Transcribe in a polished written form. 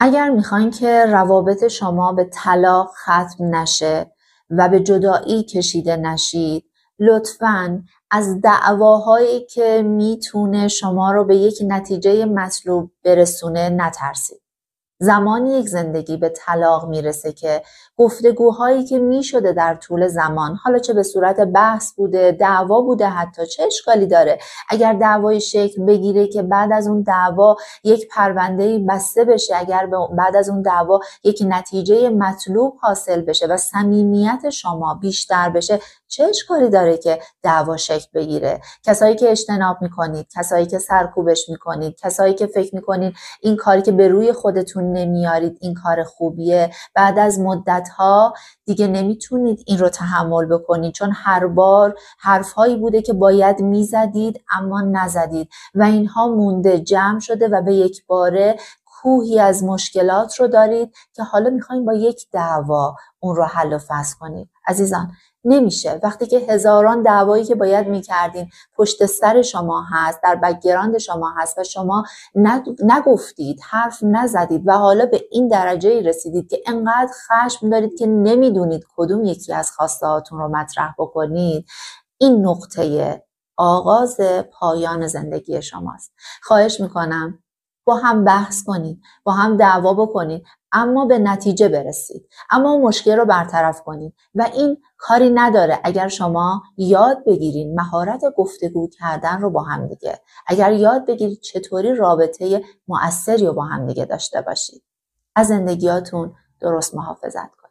اگر میخواین که روابط شما به طلاق ختم نشه و به جدایی کشیده نشید، لطفاً از دعواهایی که میتونه شما رو به یک نتیجه مطلوب برسونه نترسید. زمانی یک زندگی به طلاق میرسه که گفتگوهایی که میشده در طول زمان، حالا چه به صورت بحث بوده، دعوا بوده، حتی چه اشکالی داره اگر دعوای شکل بگیره که بعد از اون دعوا یک پرونده‌ای بسته بشه، اگر بعد از اون دعوا یک نتیجه مطلوب حاصل بشه و صمیمیت شما بیشتر بشه، چه اشکالی داره که دعوا شکل بگیره؟ کسایی که اجتناب میکنید، کسایی که سرکوبش میکنید، کسایی که فکر میکنید این کاری که به روی خودتون نمیارید این کار خوبیه، بعد از مدت‌ها دیگه نمیتونید این رو تحمل بکنید، چون هر بار حرفهایی بوده که باید میزدید اما نزدید و اینها مونده، جمع شده و به یک باره کوهی از مشکلات رو دارید که حالا میخواین با یک دعوا اون رو حل و فصل کنید. عزیزان، نمیشه. وقتی که هزاران دعوایی که باید میکردین پشت سر شما هست، در بک‌گراند شما هست و شما نگفتید، حرف نزدید و حالا به این درجه رسیدید که انقدر خشم دارید که نمیدونید کدوم یکی از خواسته هاتون رو مطرح بکنید، این نقطه آغاز پایان زندگی شماست. خواهش میکنم با هم بحث کنید، با هم دعوا بکنید، اما به نتیجه برسید، اما اون مشکل رو برطرف کنید و این کاری نداره اگر شما یاد بگیرید مهارت گفتگو کردن رو با هم دیگه، اگر یاد بگیرید چطوری رابطه مؤثری رو با هم دیگه داشته باشید. از زندگیاتون درست محافظت کنید.